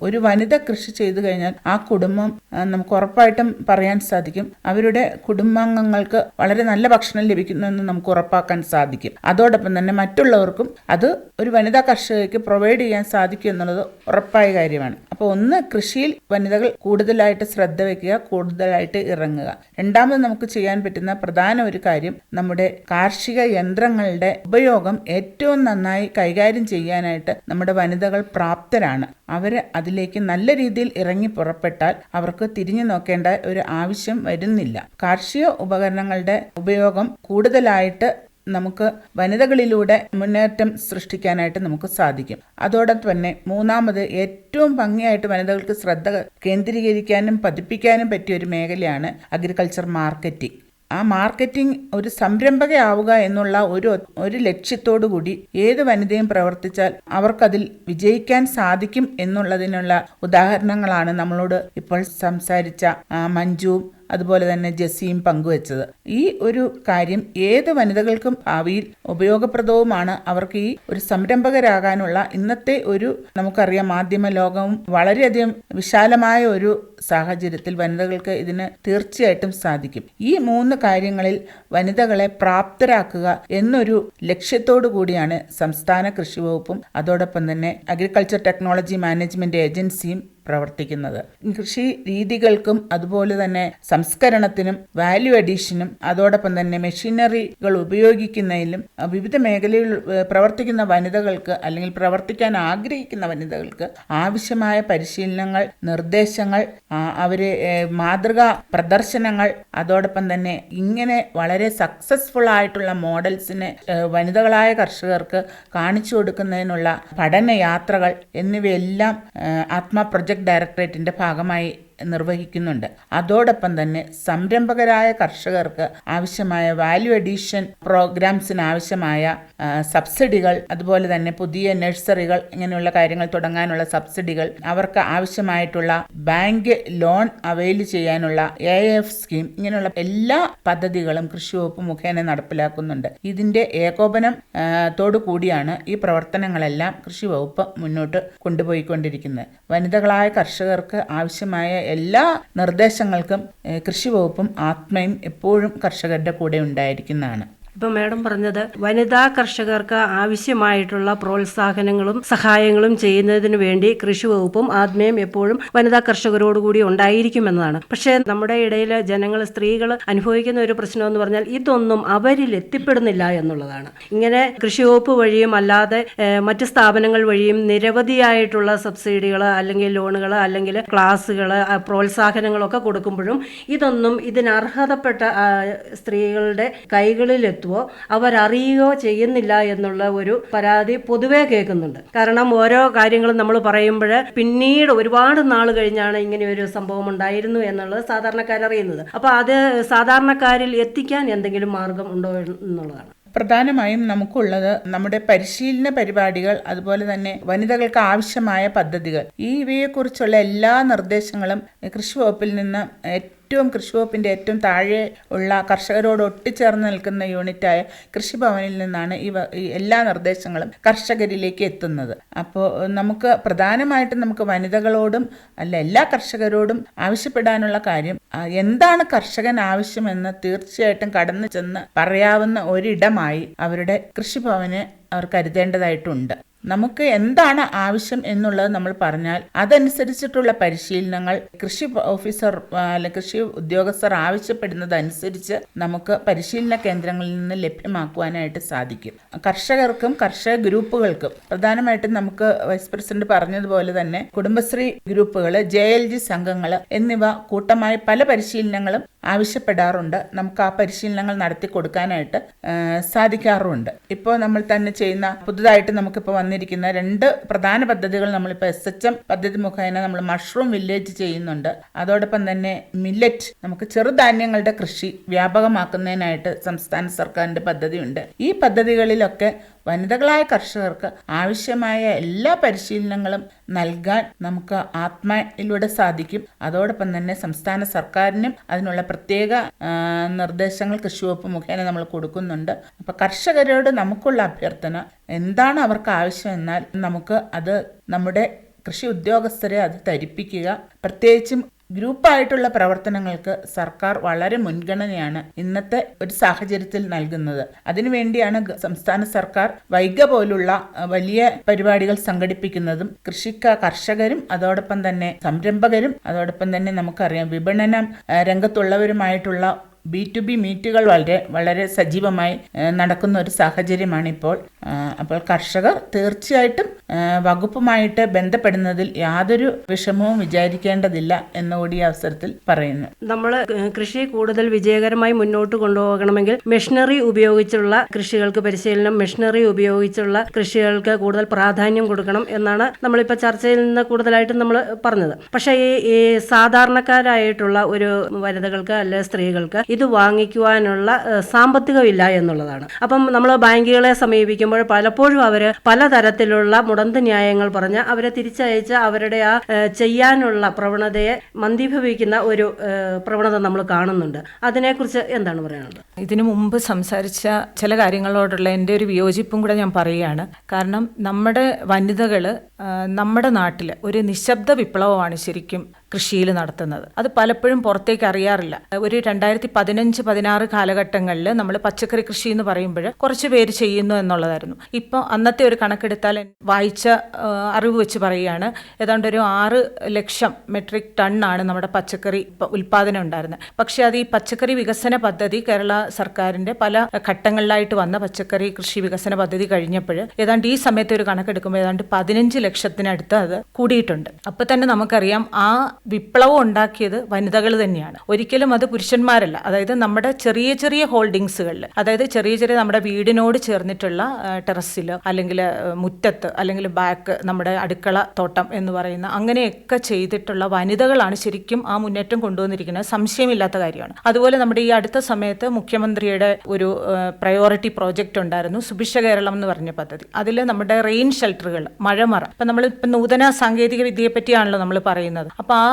ഒരു വനിത കൃഷി ചെയ്തു കഴിഞ്ഞാൽ ആ കുടുംബം നമുക്ക് ഉറപ്പായിട്ടും പറയാൻ സാധിക്കും അവരുടെ കുടുംബാംഗങ്ങൾക്ക് വളരെ നല്ല ഭക്ഷണം ലഭിക്കുന്നുവെന്ന് നമുക്ക് ഉറപ്പാക്കാൻ സാധിക്കും. അതോടൊപ്പം തന്നെ മറ്റുള്ളവർക്കും അത് ഒരു വനിതാ കർഷകർക്ക് പ്രൊവൈഡ് ചെയ്യാൻ സാധിക്കും എന്നുള്ളത് ഉറപ്പായ കാര്യമാണ്. അപ്പോൾ ഒന്ന്, കൃഷിയിൽ വനിതകൾ കൂടുതലായിട്ട് ശ്രദ്ധ വയ്ക്കുക, കൂടുതലായിട്ട് ഇറങ്ങുക. രണ്ടാമത് നമുക്ക് ചെയ്യാൻ പറ്റുന്ന പ്രധാന ഒരു കാര്യം, നമ്മുടെ കാർഷിക യന്ത്രങ്ങളുടെ ഉപയോഗം ഏറ്റവും നന്നായി കൈകാര്യം ചെയ്യാനായിട്ട് നമ്മുടെ വനിതകൾ പ്രാപ്തരാണ്. അവര് അതിലേക്ക് നല്ല രീതിയിൽ ഇറങ്ങി പുറപ്പെട്ടാൽ അവർക്ക് തിരിഞ്ഞു നോക്കേണ്ട ഒരു ആവശ്യം വരുന്നില്ല. കാർഷിക ഉപകരണങ്ങളുടെ ഉപയോഗം കൂടുതലായിട്ട് നമുക്ക് വനിതകളിലൂടെ മുന്നേറ്റം സൃഷ്ടിക്കാനായിട്ട് നമുക്ക് സാധിക്കും. അതോടൊപ്പം തന്നെ മൂന്നാമത്, ഏറ്റവും ഭംഗിയായിട്ട് വനിതകൾക്ക് ശ്രദ്ധ കേന്ദ്രീകരിക്കാനും പതിപ്പിക്കാനും പറ്റിയ ഒരു മേഖലയാണ് അഗ്രികൾച്ചർ മാർക്കറ്റിംഗ്. ആ മാർക്കറ്റിംഗ് ഒരു സംരംഭകയാവുക എന്നുള്ള ഒരു ലക്ഷ്യത്തോടു കൂടി ഏത് വനിതയും പ്രവർത്തിച്ചാൽ അവർക്കതിൽ വിജയിക്കാൻ സാധിക്കും എന്നുള്ളതിനുള്ള ഉദാഹരണങ്ങളാണ് നമ്മളോട് ഇപ്പോൾ സംസാരിച്ച മഞ്ജുവും അതുപോലെ തന്നെ ജെസ്സിയും പങ്കുവച്ചത്. ഈ ഒരു കാര്യം ഏത് വനിതകൾക്കും ഭാവിയിൽ ഉപയോഗപ്രദവുമാണ്. അവർക്ക് ഈ ഒരു സംരംഭകരാകാനുള്ള ഇന്നത്തെ ഒരു നമുക്കറിയാം മാധ്യമ ലോകവും വളരെയധികം വിശാലമായ ഒരു സാഹചര്യത്തിൽ വനിതകൾക്ക് ഇതിന് തീർച്ചയായിട്ടും സാധിക്കും. ഈ 3 കാര്യങ്ങളിൽ വനിതകളെ പ്രാപ്തരാക്കുക എന്നൊരു ലക്ഷ്യത്തോടു കൂടിയാണ് സംസ്ഥാന കൃഷി വകുപ്പും അതോടൊപ്പം തന്നെ അഗ്രികൾച്ചർ ടെക്നോളജി മാനേജ്മെന്റ് ഏജൻസിയും പ്രവർത്തിക്കുന്നത്. കൃഷി രീതികൾക്കും അതുപോലെ തന്നെ സംസ്കരണത്തിനും വാല്യൂ അഡീഷനും അതോടൊപ്പം തന്നെ മെഷീനറികൾ ഉപയോഗിക്കുന്നതിലും വിവിധ മേഖലയിൽ പ്രവർത്തിക്കുന്ന വനിതകൾക്ക് അല്ലെങ്കിൽ പ്രവർത്തിക്കാൻ ആഗ്രഹിക്കുന്ന വനിതകൾക്ക് ആവശ്യമായ പരിശീലനങ്ങൾ, നിർദ്ദേശങ്ങൾ, അവരെ മാതൃകാ പ്രദർശനങ്ങൾ, അതോടൊപ്പം തന്നെ ഇങ്ങനെ വളരെ സക്സസ്ഫുൾ ആയിട്ടുള്ള മോഡൽസിനെ വനിതകളായ കർഷകർക്ക് കാണിച്ചു കൊടുക്കുന്നതിനുള്ള പഠനയാത്രകൾ എന്നിവയെല്ലാം ആത്മ പ്രൊജക്ട് ഡയറക്ടറേറ്റിന്റെ ഭാഗമായി നിർവഹിക്കുന്നുണ്ട്. അതോടൊപ്പം തന്നെ സംരംഭകരായ കർഷകർക്ക് ആവശ്യമായ വാല്യൂ അഡീഷൻ പ്രോഗ്രാംസിന് ആവശ്യമായ സബ്സിഡികൾ, അതുപോലെ തന്നെ പുതിയ നഴ്സറികൾ, ഇങ്ങനെയുള്ള കാര്യങ്ങൾ തുടങ്ങാനുള്ള സബ്സിഡികൾ, അവർക്ക് ആവശ്യമായിട്ടുള്ള ബാങ്ക് ലോൺ അവൈൽ ചെയ്യാനുള്ള AIF സ്കീം, ഇങ്ങനെയുള്ള എല്ലാ പദ്ധതികളും കൃഷി വകുപ്പ് മുഖേന നടപ്പിലാക്കുന്നുണ്ട്. ഇതിന്റെ ഏകോപനം തോടു കൂടിയാണ് ഈ പ്രവർത്തനങ്ങളെല്ലാം കൃഷി വകുപ്പ് മുന്നോട്ട് കൊണ്ടുപോയിക്കൊണ്ടിരിക്കുന്നത്. വനിതകളായ കർഷകർക്ക് ആവശ്യമായ എല്ലാ നിർദ്ദേശങ്ങൾക്കും കൃഷി വകുപ്പും ആത്മയും എപ്പോഴും കർഷകരുടെ കൂടെ ഉണ്ടായിരിക്കുന്നതാണ്. ഇപ്പം മാഡം പറഞ്ഞത് വനിതാ കർഷകർക്ക് ആവശ്യമായിട്ടുള്ള പ്രോത്സാഹനങ്ങളും സഹായങ്ങളും ചെയ്യുന്നതിന് വേണ്ടി കൃഷി വകുപ്പും ആത്മയും എപ്പോഴും വനിതാ കർഷകരോടുകൂടി ഉണ്ടായിരിക്കുമെന്നതാണ്. പക്ഷേ നമ്മുടെ ഇടയിൽ ജനങ്ങൾ, സ്ത്രീകൾ അനുഭവിക്കുന്ന ഒരു പ്രശ്നം എന്ന് പറഞ്ഞാൽ ഇതൊന്നും അവരിൽ എത്തിപ്പെടുന്നില്ല എന്നുള്ളതാണ്. ഇങ്ങനെ കൃഷി വകുപ്പ് വഴിയും അല്ലാതെ മറ്റ് സ്ഥാപനങ്ങൾ വഴിയും നിരവധിയായിട്ടുള്ള സബ്സിഡികൾ അല്ലെങ്കിൽ ലോണുകൾ അല്ലെങ്കിൽ ക്ലാസ്സുകൾ, പ്രോത്സാഹനങ്ങളൊക്കെ കൊടുക്കുമ്പോഴും ഇതൊന്നും ഇതിനർഹതപ്പെട്ട സ്ത്രീകളുടെ കൈകളിലെത്തും രേഖപ്പെടുത്തുവോ അവരറിയുകയോ ചെയ്യുന്നില്ല എന്നുള്ള ഒരു പരാതി പൊതുവേ കേൾക്കുന്നുണ്ട്. കാരണം ഓരോ കാര്യങ്ങളും നമ്മൾ പറയുമ്പോൾ പിന്നീട് ഒരുപാട് നാൾ കഴിഞ്ഞാണ് ഇങ്ങനെ ഒരു സംഭവം ഉണ്ടായിരുന്നു എന്നുള്ളത് സാധാരണക്കാരറിയുന്നത്. അപ്പോൾ അത് സാധാരണക്കാരിൽ എത്തിക്കാൻ എന്തെങ്കിലും മാർഗം ഉണ്ടോ എന്നുള്ളതാണ്. പ്രധാനമായും നമുക്കുള്ളത് നമ്മുടെ പരിശീലന പരിപാടികൾ, അതുപോലെ തന്നെ വനിതകൾക്ക് ആവശ്യമായ പദ്ധതികൾ, ഇവയെക്കുറിച്ചുള്ള എല്ലാ നിർദ്ദേശങ്ങളും കൃഷി വകുപ്പിൽ നിന്ന് കൃഷി വകുപ്പിൻ്റെ ഏറ്റവും താഴെ ഉള്ള കർഷകരോട് ഒട്ടിച്ചേർന്ന് നിൽക്കുന്ന യൂണിറ്റായ കൃഷിഭവനിൽ നിന്നാണ് ഈ എല്ലാ നിർദ്ദേശങ്ങളും കർഷകരിലേക്ക് എത്തുന്നത്. അപ്പോൾ നമുക്ക് പ്രധാനമായിട്ടും നമുക്ക് വനിതകളോടും എല്ലാ കർഷകരോടും ആവശ്യപ്പെടാനുള്ള കാര്യം, എന്താണ് കർഷകൻ ആവശ്യമെന്ന് തീർച്ചയായിട്ടും കടന്നു ചെന്ന് പറയാവുന്ന ഒരിടമായി അവരുടെ കൃഷിഭവനെ അവർ കരുതേണ്ടതായിട്ടുണ്ട്. നമുക്ക് എന്താണ് ആവശ്യം എന്നുള്ളത് നമ്മൾ പറഞ്ഞാൽ അതനുസരിച്ചിട്ടുള്ള പരിശീലനങ്ങൾ കൃഷി ഓഫീസർ അല്ലെങ്കിൽ കൃഷി ഉദ്യോഗസ്ഥർ ആവശ്യപ്പെടുന്നതനുസരിച്ച് നമുക്ക് പരിശീലന കേന്ദ്രങ്ങളിൽ നിന്ന് ലഭ്യമാക്കുവാനായിട്ട് സാധിക്കും. കർഷകർക്കും കർഷക ഗ്രൂപ്പുകൾക്കും പ്രധാനമായിട്ടും നമുക്ക് വൈസ് പ്രസിഡന്റ് പറഞ്ഞതുപോലെ തന്നെ കുടുംബശ്രീ ഗ്രൂപ്പുകൾ, JLG സംഘങ്ങൾ എന്നിവ കൂട്ടമായി പല പരിശീലനങ്ങളും ആവശ്യപ്പെടാറുണ്ട്. നമുക്ക് ആ പരിശീലനങ്ങൾ നടത്തി കൊടുക്കാനായിട്ട് സാധിക്കാറുമുണ്ട്. ഇപ്പോൾ നമ്മൾ തന്നെ ചെയ്യുന്ന പുതുതായിട്ട് നമുക്കിപ്പോൾ വന്നിരിക്കുന്ന 2 പ്രധാന പദ്ധതികൾ നമ്മളിപ്പോൾ SHM പദ്ധതി മുഖേന നമ്മൾ മഷ്റൂം വില്ലേജ് ചെയ്യുന്നുണ്ട്. അതോടൊപ്പം തന്നെ മില്ലറ്റ്, നമുക്ക് ചെറുധാന്യങ്ങളുടെ കൃഷി വ്യാപകമാക്കുന്നതിനായിട്ട് സംസ്ഥാന സർക്കാരിൻ്റെ പദ്ധതിയുണ്ട്. ഈ പദ്ധതികളിലൊക്കെ വനിതകളായ കർഷകർക്ക് ആവശ്യമായ എല്ലാ പരിശീലനങ്ങളും നൽകാൻ നമുക്ക് ആത്മയിലൂടെ സാധിക്കും. അതോടൊപ്പം തന്നെ സംസ്ഥാന സർക്കാരിനും അതിനുള്ള പ്രത്യേക നിർദ്ദേശങ്ങൾ കൃഷി വകുപ്പ് മുഖേന നമ്മൾ കൊടുക്കുന്നുണ്ട്. അപ്പോൾ കർഷകരോട് നമുക്കുള്ള അഭ്യർത്ഥന, എന്താണ് അവർക്ക് ആവശ്യം എന്നാൽ നമുക്ക് അത് നമ്മുടെ കൃഷി ഉദ്യോഗസ്ഥരെ അത് ധരിപ്പിക്കുക. പ്രത്യേകിച്ചും ഗ്രൂപ്പായിട്ടുള്ള പ്രവർത്തനങ്ങൾക്ക് സർക്കാർ വളരെ മുൻഗണനയാണ് ഇന്നത്തെ ഒരു സാഹചര്യത്തിൽ നൽകുന്നത്. അതിനുവേണ്ടിയാണ് സംസ്ഥാന സർക്കാർ വൈഗ പോലുള്ള വലിയ പരിപാടികൾ സംഘടിപ്പിക്കുന്നതും കർഷകരും അതോടൊപ്പം തന്നെ സംരംഭകരും അതോടൊപ്പം തന്നെ നമുക്കറിയാം വിപണനം രംഗത്തുള്ളവരുമായിട്ടുള്ള B2B മീറ്റുകൾ വളരെ സജീവമായി നടക്കുന്ന ഒരു സാഹചര്യമാണ് ഇപ്പോൾ. അപ്പോൾ കർഷകർ തീർച്ചയായിട്ടും വകുപ്പുമായിട്ട് ബന്ധപ്പെടുന്നതിൽ യാതൊരു വിഷമവും വിചാരിക്കേണ്ടതില്ല എന്നുകൂടി ഈ അവസരത്തിൽ പറയുന്നു. നമ്മൾ കൃഷി കൂടുതൽ വിജയകരമായി മുന്നോട്ട് കൊണ്ടുപോകണമെങ്കിൽ മെഷീനറി ഉപയോഗിച്ചുള്ള കൃഷികൾക്ക് പരിശീലനം, മെഷീനറി ഉപയോഗിച്ചുള്ള കൃഷികൾക്ക് കൂടുതൽ പ്രാധാന്യം കൊടുക്കണം എന്നാണ് നമ്മളിപ്പോൾ ചർച്ചയിൽ നിന്ന് കൂടുതലായിട്ടും നമ്മൾ പറഞ്ഞത്. പക്ഷേ ഈ സാധാരണക്കാരായിട്ടുള്ള ഒരു വനിതകൾക്ക് അല്ലെ സ്ത്രീകൾക്ക് ഇത് വാങ്ങിക്കുവാനുള്ള സാമ്പത്തികമില്ല എന്നുള്ളതാണ്. അപ്പം നമ്മൾ ബാങ്കുകളെ സമീപിക്കുമ്പോൾ പലപ്പോഴും അവർ പലതരത്തിലുള്ള മുടന്ത് ന്യായങ്ങൾ പറഞ്ഞ് അവരെ തിരിച്ചയച്ച് അവരുടെ ആ ചെയ്യാനുള്ള പ്രവണതയെ മന്ദീഭവിക്കുന്ന ഒരു പ്രവണത നമ്മൾ കാണുന്നുണ്ട്. അതിനെക്കുറിച്ച് എന്താണ് പറയാനുള്ളത്? ഇതിനു മുമ്പ് സംസാരിച്ച ചില കാര്യങ്ങളോടുള്ള എൻ്റെ ഒരു വിയോജിപ്പും കൂടെ ഞാൻ പറയുകയാണ്. കാരണം നമ്മുടെ വനിതകൾ നമ്മുടെ നാട്ടിൽ ഒരു നിശബ്ദ വിപ്ലവമാണ് ശരിക്കും കൃഷിയിൽ നടത്തുന്നത്. അത് പലപ്പോഴും പുറത്തേക്ക് അറിയാറില്ല. ഒരു 2015-16 കാലഘട്ടങ്ങളിൽ നമ്മൾ പച്ചക്കറി കൃഷി എന്ന് പറയുമ്പോൾ കുറച്ച് പേര് ചെയ്യുന്നു എന്നുള്ളതായിരുന്നു. ഇപ്പോൾ അന്നത്തെ ഒരു കണക്കെടുത്താൽ വായിച്ച അറിവ് വെച്ച് പറയുകയാണ്, ഏതാണ്ട് ഒരു 6 ലക്ഷം മെട്രിക് ടണ്ണാണ് നമ്മുടെ പച്ചക്കറി ഉൽപ്പാദനം ഉണ്ടായിരുന്നത്. പക്ഷേ അത് ഈ പച്ചക്കറി വികസന പദ്ധതി, കേരള സർക്കാരിൻ്റെ പല ഘട്ടങ്ങളിലായിട്ട് വന്ന പച്ചക്കറി കൃഷി വികസന പദ്ധതി കഴിഞ്ഞപ്പോൾ ഏതാണ്ട് ഈ സമയത്ത് ഒരു കണക്കെടുക്കുമ്പോൾ ഏതാണ്ട് 15 ലക്ഷത്തിനടുത്ത് അത് കൂടിയിട്ടുണ്ട്. അപ്പോൾ തന്നെ നമുക്കറിയാം ആ വിപ്ലവം ഉണ്ടാക്കിയത് വനിതകൾ തന്നെയാണ്, ഒരിക്കലും അത് പുരുഷന്മാരല്ല. അതായത് നമ്മുടെ ചെറിയ ചെറിയ ഹോൾഡിങ്സുകളിൽ, അതായത് ചെറിയ ചെറിയ നമ്മുടെ വീടിനോട് ചേർന്നിട്ടുള്ള ടെറസിൽ അല്ലെങ്കിൽ മുറ്റത്ത് അല്ലെങ്കിൽ ബാക്ക് നമ്മുടെ അടുക്കള തോട്ടം എന്ന് പറയുന്ന അങ്ങനെയൊക്കെ ചെയ്തിട്ടുള്ള വനിതകളാണ് ശരിക്കും ആ മുന്നേറ്റം കൊണ്ടുവന്നിരിക്കുന്നത്, സംശയമില്ലാത്ത കാര്യമാണ്. അതുപോലെ നമ്മുടെ ഈ അടുത്ത സമയത്ത് മുഖ്യമന്ത്രിയുടെ ഒരു പ്രയോറിറ്റി പ്രോജക്റ്റ് ഉണ്ടായിരുന്നു, സുഭിക്ഷ കേരളം എന്ന് പറഞ്ഞ പദ്ധതി. അതിൽ നമ്മുടെ റെയിൻ ഷെൽട്ടറുകൾ, മഴമറ, അപ്പം നമ്മളിപ്പോൾ നൂതന സാങ്കേതിക വിദ്യയെ പറ്റിയാണല്ലോ നമ്മൾ പറയുന്നത്. അപ്പോൾ ആ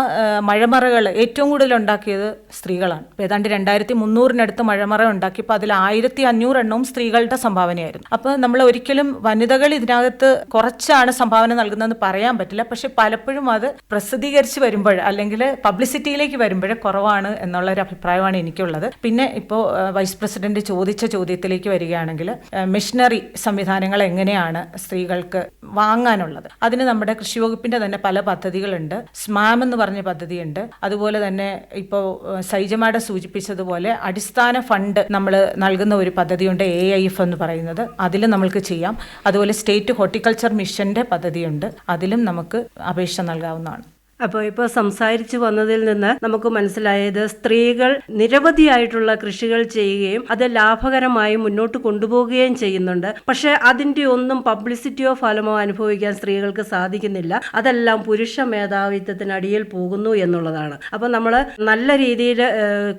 മഴമറകൾ ഏറ്റവും കൂടുതൽ ഉണ്ടാക്കിയത് സ്ത്രീകളാണ്. ഇപ്പോൾ ഏതാണ്ട് 2300-നടുത്ത് മഴമറ ഉണ്ടാക്കിയപ്പോൾ അതിൽ 1500 എണ്ണവും സ്ത്രീകളുടെ സംഭാവനയായിരുന്നു. അപ്പോൾ നമ്മൾ ഒരിക്കലും വനിതകൾ ഇതിനകത്ത് കുറച്ചാണ് സംഭാവന നൽകുന്നതെന്ന് പറയാൻ പറ്റില്ല. പക്ഷെ പലപ്പോഴും അത് പ്രസിദ്ധീകരിച്ച് വരുമ്പോൾ അല്ലെങ്കിൽ പബ്ലിസിറ്റിയിലേക്ക് വരുമ്പോൾ കുറവാണ് എന്നുള്ളൊരു അഭിപ്രായമാണ് എനിക്കുള്ളത്. പിന്നെ ഇപ്പോൾ വൈസ് പ്രസിഡന്റ് ചോദിച്ച ചോദ്യത്തിലേക്ക് വരികയാണെങ്കിൽ മെഷീനറി സംവിധാനങ്ങൾ എങ്ങനെയാണ് സ്ത്രീകൾക്ക് വാങ്ങാനുള്ളത്, അതിന് നമ്മുടെ കൃഷി വകുപ്പിന്റെ തന്നെ പല പദ്ധതികളുണ്ട്. സ്മാം എന്ന് പറഞ്ഞ പദ്ധതിയുണ്ട്. അതുപോലെ തന്നെ ഇപ്പോൾ സൈജമാഡ സൂചിപ്പിച്ചതുപോലെ അടിസ്ഥാന ഫണ്ട് നമ്മൾ നൽകുന്ന ഒരു പദ്ധതിയുണ്ട്, AIF എന്ന് പറയുന്നത്. അതിൽ നമ്മൾക്ക് ചെയ്യാം. അതുപോലെ സ്റ്റേറ്റ് ഹോർട്ടിക്കൾച്ചർ മിഷന്റെ പദ്ധതിയുണ്ട്, അതിലും നമുക്ക് അപേക്ഷ നൽകാവുന്നതാണ്. അപ്പോൾ ഇപ്പോൾ സംസാരിച്ചു വന്നതിൽ നിന്ന് നമുക്ക് മനസ്സിലായത് സ്ത്രീകൾ നിരവധിയായിട്ടുള്ള കൃഷികൾ ചെയ്യുകയും അത് ലാഭകരമായി മുന്നോട്ട് കൊണ്ടുപോവുകയും ചെയ്യുന്നുണ്ട്. പക്ഷേ അതിൻ്റെ ഒന്നും പബ്ലിസിറ്റിയോ ഫലമോ അനുഭവിക്കാൻ സ്ത്രീകൾക്ക് സാധിക്കുന്നില്ല. അതെല്ലാം പുരുഷ മേധാവിത്വത്തിനടിയിൽ പോകുന്നു എന്നുള്ളതാണ്. അപ്പോൾ നമ്മൾ നല്ല രീതിയിൽ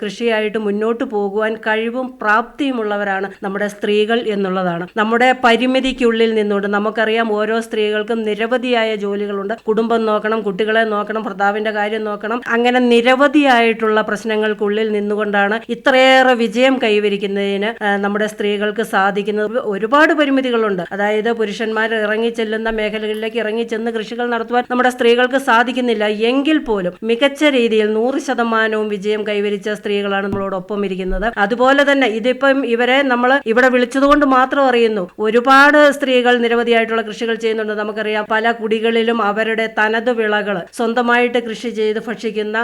കൃഷിയായിട്ട് മുന്നോട്ട് പോകുവാൻ കഴിവും പ്രാപ്തിയുമുള്ളവരാണ് നമ്മുടെ സ്ത്രീകൾ എന്നുള്ളതാണ്. നമ്മുടെ പരിമിതിക്കുള്ളിൽ നിന്നുകൊണ്ട് നമുക്കറിയാം ഓരോ സ്ത്രീകൾക്കും നിരവധിയായ ജോലികളുണ്ട്. കുടുംബം നോക്കണം, കുട്ടികളെ നോക്കണം, ഭർത്താവിന്റെ കാര്യം നോക്കണം. അങ്ങനെ നിരവധിയായിട്ടുള്ള പ്രശ്നങ്ങൾക്കുള്ളിൽ നിന്നുകൊണ്ടാണ് ഇത്രയേറെ വിജയം കൈവരിക്കുന്നതിന് നമ്മുടെ സ്ത്രീകൾക്ക് സാധിക്കുന്നത്. ഒരുപാട് പരിമിതികളുണ്ട്. അതായത് പുരുഷന്മാർ ഇറങ്ങിച്ചെല്ലുന്ന മേഖലകളിലേക്ക് ഇറങ്ങിച്ചെന്ന് കൃഷികൾ നടത്തുവാൻ നമ്മുടെ സ്ത്രീകൾക്ക് സാധിക്കുന്നില്ല. എങ്കിൽ പോലും മികച്ച രീതിയിൽ 100% വിജയം കൈവരിച്ച സ്ത്രീകളാണ് നമ്മളോടൊപ്പം ഇരിക്കുന്നത്. അതുപോലെ തന്നെ ഇതിപ്പം ഇവരെ നമ്മൾ ഇവിടെ വിളിച്ചതുകൊണ്ട് മാത്രം അറിയുന്നു. ഒരുപാട് സ്ത്രീകൾ നിരവധിയായിട്ടുള്ള കൃഷികൾ ചെയ്യുന്നുണ്ട്. നമുക്കറിയാം പല കുടികളിലും അവരുടെ തനത് വിളകൾ സ്വന്തമായിട്ട് കൃഷി ചെയ്ത് ഭക്ഷിക്കുന്ന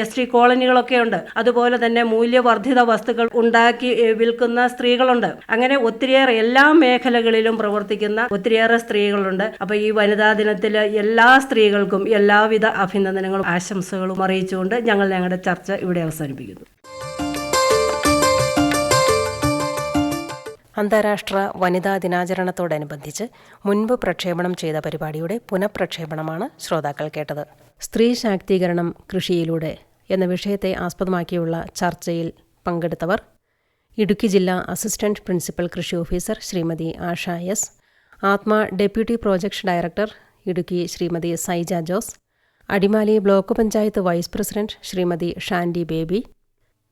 ST കോളനികളൊക്കെ ഉണ്ട്. അതുപോലെ തന്നെ മൂല്യവർദ്ധിത വസ്തുക്കൾ ഉണ്ടാക്കി വിൽക്കുന്ന സ്ത്രീകളുണ്ട്. അങ്ങനെ ഒത്തിരിയേറെ എല്ലാ മേഖലകളിലും പ്രവർത്തിക്കുന്ന ഒത്തിരിയേറെ സ്ത്രീകളുണ്ട്. അപ്പൊ ഈ വനിതാ ദിനത്തിൽ എല്ലാ സ്ത്രീകൾക്കും എല്ലാവിധ അഭിനന്ദനങ്ങളും ആശംസകളും അറിയിച്ചുകൊണ്ട് ഞങ്ങൾ ഞങ്ങളുടെ ചർച്ച ഇവിടെ അവസാനിപ്പിക്കുന്നു. അന്താരാഷ്ട്ര വനിതാ ദിനാചരണത്തോടനുബന്ധിച്ച് മുൻപ് പ്രക്ഷേപണം ചെയ്ത പരിപാടിയുടെ പുനഃപ്രക്ഷേപണമാണ് ശ്രോതാക്കൾ കേട്ടത്. സ്ത്രീ ശാക്തീകരണം കൃഷിയിലൂടെ എന്ന വിഷയത്തെ ആസ്പദമാക്കിയുള്ള ചർച്ചയിൽ പങ്കെടുത്തവർ ഇടുക്കി ജില്ലാ അസിസ്റ്റന്റ് പ്രിൻസിപ്പൽ കൃഷി officer Shrimati Asha S, Atma deputy project director Idukki Shrimati Saija Jose, Adimali block panchayat vice president Shrimati Shandy Baby,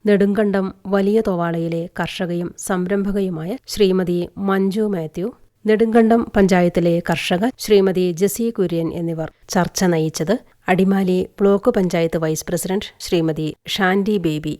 Nedumkandam വലിയ തോവാളയിലെ കർഷകയും സംരംഭകയുമായ ശ്രീമതി മഞ്ജു മാത്യു, നെടുങ്കണ്ടം പഞ്ചായത്തിലെ കർഷക ശ്രീമതി ജെസി കുര്യൻ എന്നിവർ ചർച്ച നയിച്ചത് Adimali block panchayat vice president Shrimati Shandy Baby.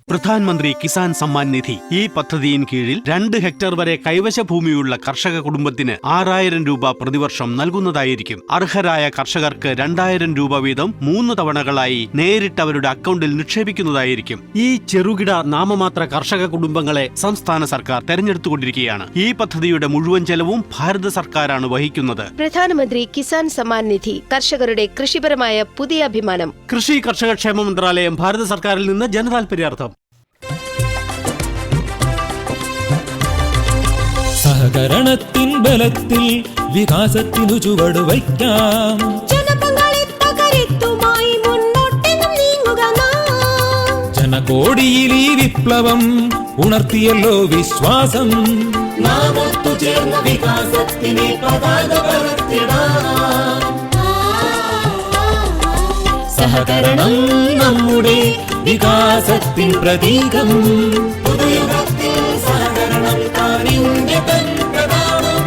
Pradhan Mantri Kisan Samman Nidhi ഈ പദ്ധതിയിൻ കീഴിൽ 2 ഹെക്ടർ വരെ കൈവശ ഭൂമിയുള്ള കർഷക കുടുംബത്തിന് 6000 രൂപ പ്രതിവർഷം നൽകുന്നതായിരിക്കും. അർഹരായ കർഷകർക്ക് 2000 രൂപ വീതം 3 തവണകളായി നേരിട്ട് അവരുടെ അക്കൗണ്ടിൽ നിക്ഷേപിക്കുന്നതായിരിക്കും. ഈ ചെറുകിട നാമമാത്ര കർഷക കുടുംബങ്ങളെ സംസ്ഥാന സർക്കാർ തെരഞ്ഞെടുത്തുകൊണ്ടിരിക്കുകയാണ്. ഈ പദ്ധതിയുടെ മുഴുവൻ ചെലവും ഭാരത സർക്കാരാണ് വഹിക്കുന്നത്. പ്രധാനമന്ത്രി കിസാൻ സമ്മാൻ നിധി കർഷകരുടെ കൃഷിപരമായ പുതിയ അഭിമാനം. കൃഷി കർഷക ക്ഷേമ മന്ത്രാലയം, ഭാരത സർക്കാരിൽ നിന്ന് ജനതാൽപര്യാർത്ഥം. സഹകരണത്തിൻ ബലത്തിൽ വികാസത്തിനു ചുവട് വയ്ക്കാം. ജനകോടിയിൽ ഈ വിപ്ലവം ഉണർത്തിയല്ലോ വിശ്വാസം. നാം ഒത്തുചേർന്ന വികാസത്തിനെ പതാക പറത്തിടാം. സഹകരണം നമ്മുടെ വികാസത്തിൻ പ്രതീകം.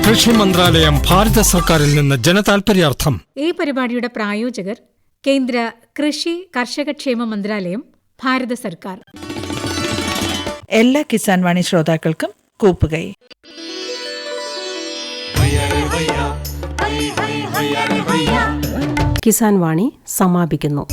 കൃഷി മന്ത്രാലയം, ഭാരത സർക്കാരിൽ നിന്ന് ജനതാൽപര്യാർത്ഥം. ഈ പരിപാടിയുടെ പ്രായോജകർ കേന്ദ്ര കൃഷി കർഷക ക്ഷേമ മന്ത്രാലയം, ഭാരത സർക്കാർ. എല്ലാ കിസാൻ വാണി ശ്രോതാക്കൾക്കും കൂപ്പുകൈ. കിസാൻ വാണി സമാപിക്കുന്നു.